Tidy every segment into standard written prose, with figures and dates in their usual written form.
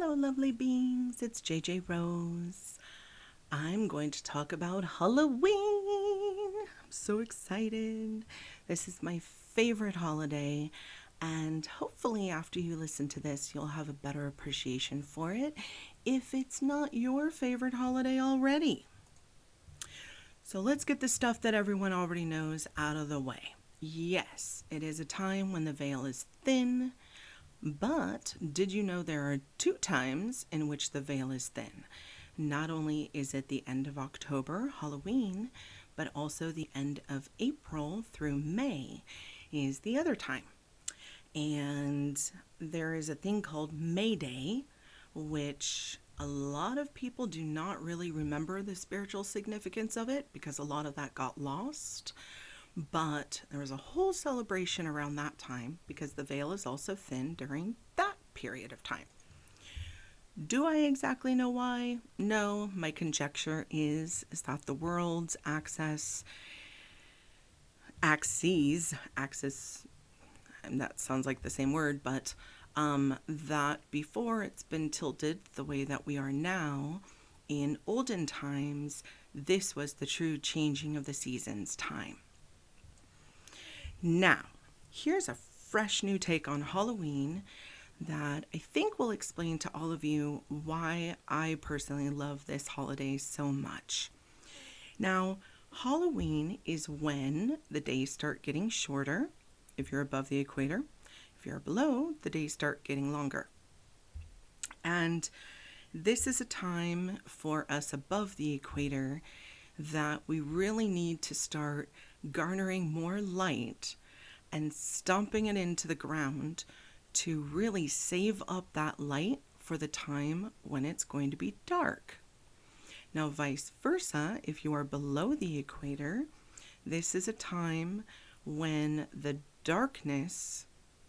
Hello, lovely beings. It's JJ Rose. I'm going to talk about Halloween. I'm so excited. This is my favorite holiday, and hopefully, after you listen to this, you'll have a better appreciation for it if it's not your favorite holiday already. So, let's get the stuff that everyone already knows out of the way. Yes, it is a time when the veil is thin. But did you know there are two times in which the veil is thin? Not only is it the end of October, Halloween, but also the end of April through May is the other time. And there is a thing called May Day, which a lot of people do not really remember the spiritual significance of it because a lot of that got lost. But there was a whole celebration around that time because the veil is also thin during that period of time. Do I exactly know why? No, my conjecture is that the world's axis, and that sounds like the same word, but that before it's been tilted the way that we are now, in olden times, this was the true changing of the seasons time. Now, here's a fresh new take on Halloween that I think will explain to all of you why I personally love this holiday so much. Now, Halloween is when the days start getting shorter if you're above the equator. If you're below, the days start getting longer. And this is a time for us above the equator that we really need to start garnering more light and stomping it into the ground to really save up that light for the time when it's going to be dark. Now, vice versa, if you are below the equator, this is a time when the darkness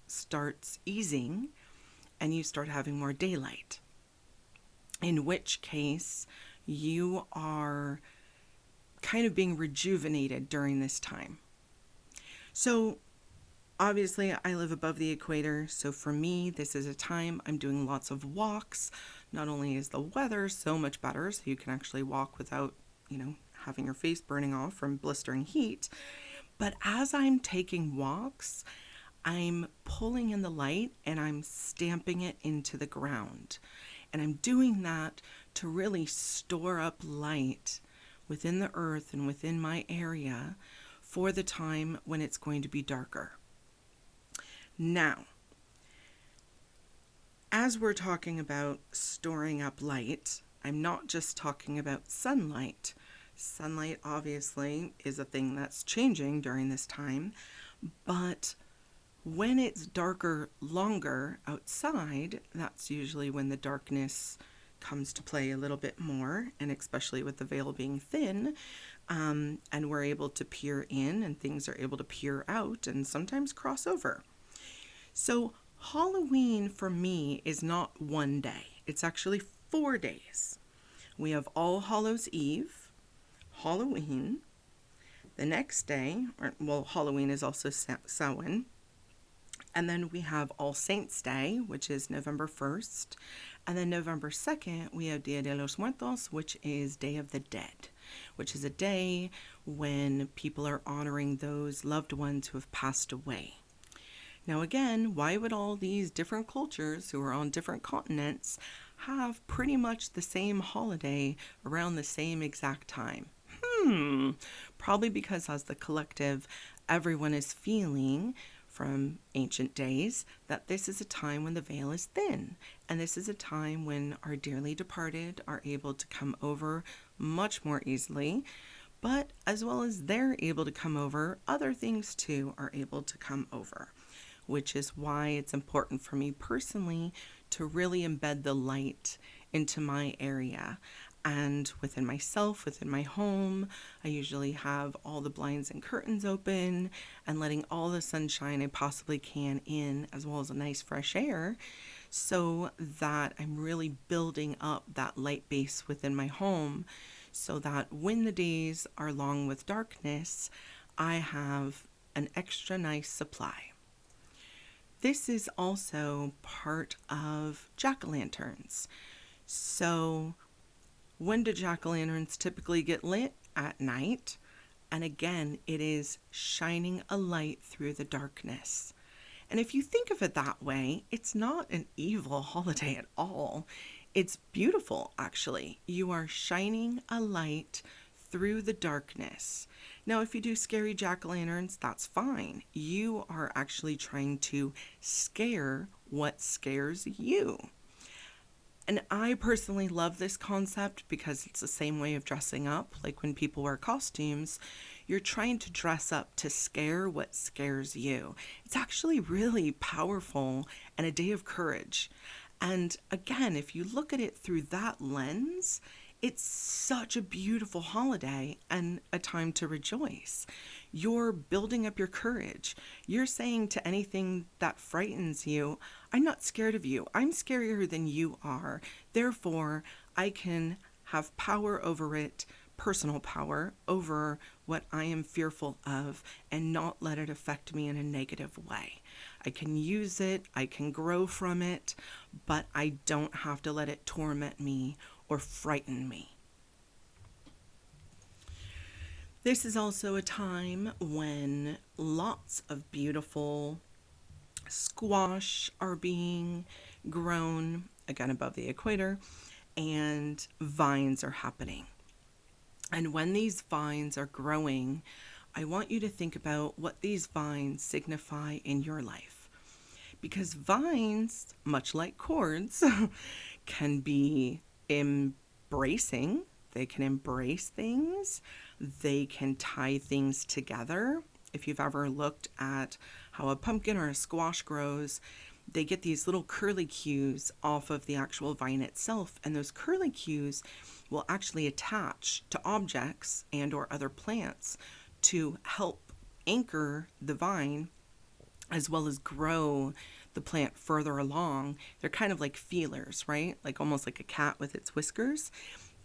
starts easing and you start having more daylight, in which case you are kind of being rejuvenated during this time. So obviously, I live above the equator, so for me, this is a time I'm doing lots of walks. Not only is the weather so much better, so you can actually walk without, having your face burning off from blistering heat, but as I'm taking walks, I'm pulling in the light and I'm stamping it into the ground. And I'm doing that to really store up light within the earth and within my area for the time when it's going to be darker. Now, as we're talking about storing up light, I'm not just talking about sunlight. Sunlight obviously is a thing that's changing during this time, but when it's darker longer outside, that's usually when the darkness comes to play a little bit more, and especially with the veil being thin, and we're able to peer in and things are able to peer out and sometimes cross over. So Halloween for me is not one day. It's actually 4 days. We have All Hallows Eve, Halloween, the next day, Halloween is also Samhain, and then we have All Saints Day, which is November 1st, and then November 2nd, we have Dia de los Muertos, which is Day of the Dead, which is a day when people are honoring those loved ones who have passed away. Now again, why would all these different cultures who are on different continents have pretty much the same holiday around the same exact time? Probably because as the collective, everyone is feeling from ancient days that this is a time when the veil is thin, and this is a time when our dearly departed are able to come over much more easily, but as well as they're able to come over, other things too are able to come over, which is why it's important for me personally to really embed the light into my area. And within myself, within my home, I usually have all the blinds and curtains open and letting all the sunshine I possibly can in, as well as a nice fresh air, so that I'm really building up that light base within my home so that when the days are long with darkness, I have an extra nice supply. This is also part of jack-o'-lanterns. So when do jack-o'-lanterns typically get lit? At night. And again, it is shining a light through the darkness. And if you think of it that way, it's not an evil holiday at all. It's beautiful, actually. You are shining a light through the darkness. Now, if you do scary jack-o'-lanterns, that's fine. You are actually trying to scare what scares you. And I personally love this concept because it's the same way of dressing up. Like when people wear costumes, you're trying to dress up to scare what scares you. It's actually really powerful and a day of courage. And again, if you look at it through that lens, it's such a beautiful holiday and a time to rejoice. You're building up your courage. You're saying to anything that frightens you, I'm not scared of you. I'm scarier than you are. Therefore, I can have power over it, personal power over what I am fearful of, and not let it affect me in a negative way. I can use it, I can grow from it, but I don't have to let it torment me or frighten me. This is also a time when lots of beautiful squash are being grown, again above the equator, and vines are happening. And when these vines are growing, I want you to think about what these vines signify in your life. Because vines, much like cords, can be embracing, they can embrace things, they can tie things together. If you've ever looked at how a pumpkin or a squash grows, they get these little curlicues off of the actual vine itself, and those curlicues will actually attach to objects and or other plants to help anchor the vine as well as grow the plant further along. They're kind of like feelers, right? Like almost like a cat with its whiskers.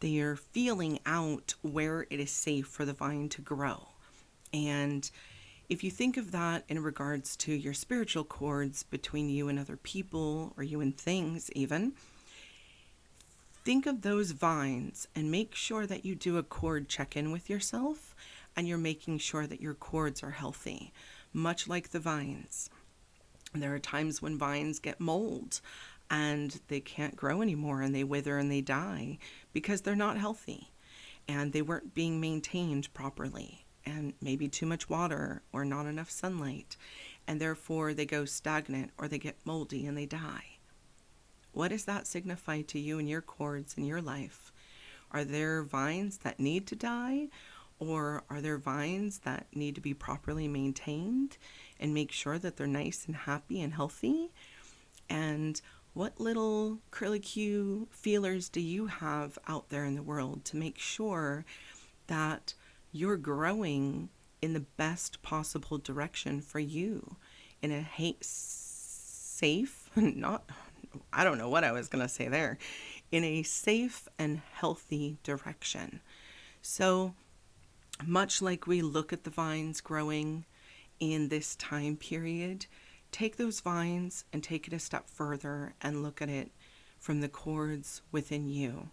They are feeling out where it is safe for the vine to grow. And if you think of that in regards to your spiritual cords between you and other people, or you and things even, think of those vines and make sure that you do a cord check-in with yourself and you're making sure that your cords are healthy, much like the vines. There are times when vines get mold and they can't grow anymore and they wither and they die because they're not healthy and they weren't being maintained properly, and maybe too much water or not enough sunlight, and therefore they go stagnant or they get moldy and they die. What does that signify to you and your cords in your life? Are there vines that need to die, or are there vines that need to be properly maintained and make sure that they're nice and happy and healthy? And what little curlicue feelers do you have out there in the world to make sure that you're growing in the best possible direction for you, in a safe, not, I don't know what I was going to say there, in a safe and healthy direction? So much like we look at the vines growing in this time period, take those vines and take it a step further and look at it from the cords within you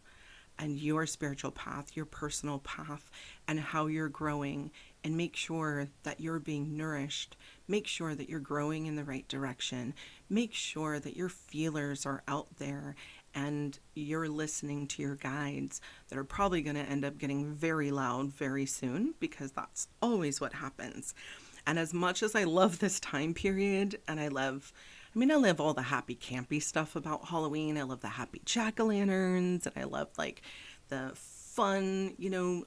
and your spiritual path, your personal path, and how you're growing, and make sure that you're being nourished. Make sure that you're growing in the right direction. Make sure that your feelers are out there and you're listening to your guides that are probably going to end up getting very loud very soon, because that's always what happens. And as much as I love this time period, and I love all the happy campy stuff about Halloween. I love the happy jack-o'-lanterns, and I love like the fun,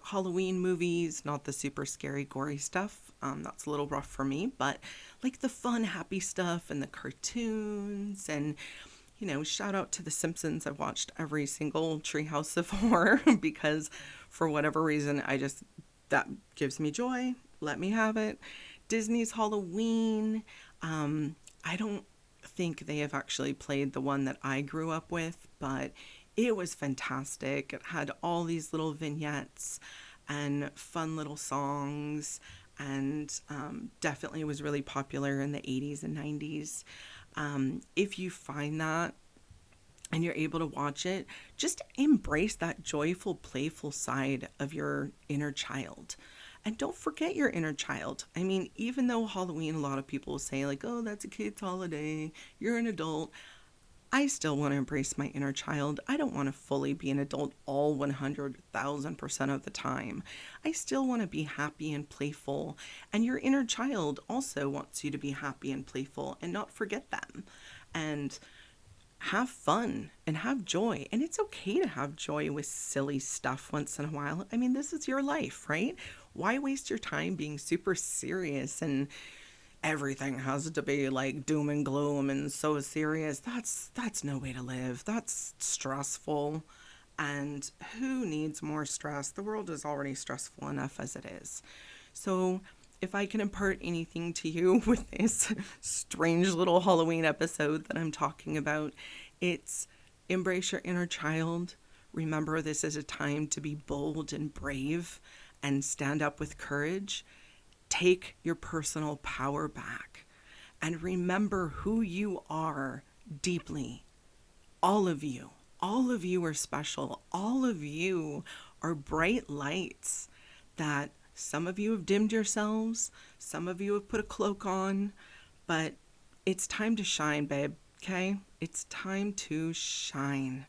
Halloween movies, not the super scary, gory stuff. That's a little rough for me, but like the fun, happy stuff and the cartoons, and shout out to The Simpsons. I've watched every single Treehouse of Horror because for whatever reason, that gives me joy. Let me have it. Disney's Halloween. I don't think they have actually played the one that I grew up with, but it was fantastic. It had all these little vignettes and fun little songs, and definitely was really popular in the 80s and 90s. If you find that and you're able to watch it, just embrace that joyful, playful side of your inner child. And don't forget your inner child. I mean, even though Halloween, a lot of people say, like, oh, that's a kid's holiday, you're an adult. I still want to embrace my inner child. I don't want to fully be an adult all 100,000% of the time. I still want to be happy and playful. And your inner child also wants you to be happy and playful and not forget them. And have fun and have joy. And it's okay to have joy with silly stuff once in a while. I mean, this is your life, right? Why waste your time being super serious and everything has to be like doom and gloom and so serious? That's no way to live. That's stressful. And who needs more stress? The world is already stressful enough as it is. So if I can impart anything to you with this strange little Halloween episode that I'm talking about, it's embrace your inner child. Remember, this is a time to be bold and brave and stand up with courage. Take your personal power back and remember who you are deeply. All of you. All of you are special. All of you are bright lights that some of you have dimmed yourselves, some of you have put a cloak on, but it's time to shine, babe, okay? It's time to shine.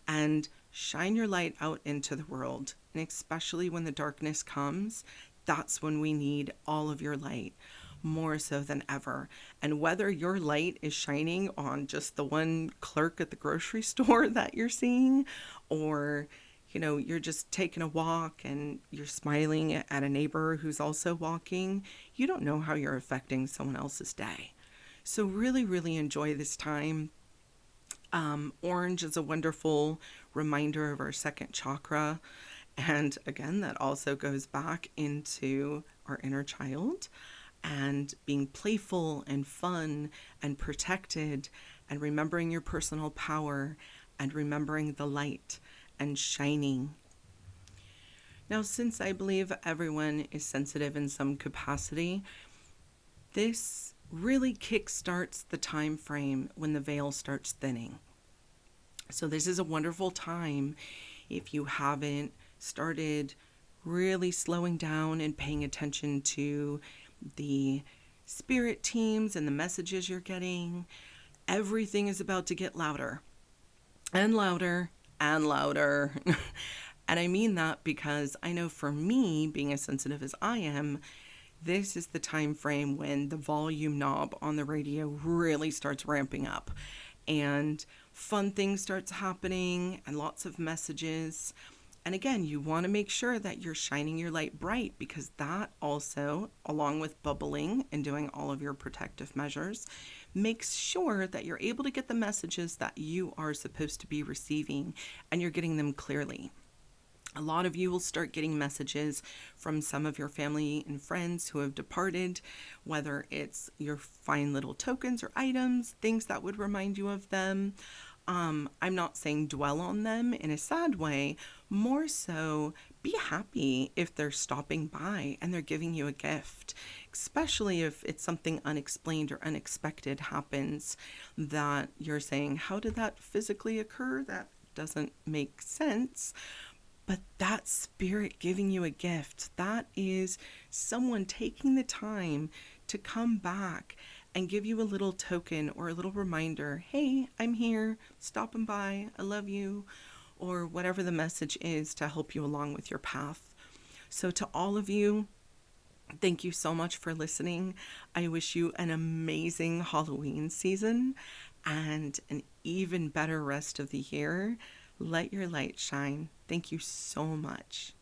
And shine your light out into the world. And especially when the darkness comes, that's when we need all of your light, more so than ever. And whether your light is shining on just the one clerk at the grocery store that you're seeing, or you're just taking a walk and you're smiling at a neighbor who's also walking, you don't know how you're affecting someone else's day. So really, really enjoy this time. Orange is a wonderful reminder of our second chakra. And again, that also goes back into our inner child and being playful and fun and protected and remembering your personal power and remembering the light and shining. Now, since I believe everyone is sensitive in some capacity, this really kickstarts the time frame when the veil starts thinning. So this is a wonderful time if you haven't started really slowing down and paying attention to the spirit teams and the messages you're getting. Everything is about to get louder and louder and louder. And I mean that because I know for me, being as sensitive as I am, this is the time frame when the volume knob on the radio really starts ramping up and fun things starts happening and lots of messages. And again, you want to make sure that you're shining your light bright, because that also, along with bubbling and doing all of your protective measures, makes sure that you're able to get the messages that you are supposed to be receiving and you're getting them clearly. A lot of you will start getting messages from some of your family and friends who have departed, whether it's your fine little tokens or items, things that would remind you of them. I'm not saying dwell on them in a sad way, more so be happy if they're stopping by and they're giving you a gift, especially if it's something unexplained or unexpected happens that you're saying, how did that physically occur? That doesn't make sense. But that spirit giving you a gift, that is someone taking the time to come back and give you a little token or a little reminder. Hey, I'm here, stopping by, I love you, or whatever the message is to help you along with your path. So to all of you, thank you so much for listening. I wish you an amazing Halloween season and an even better rest of the year. Let your light shine. Thank you so much.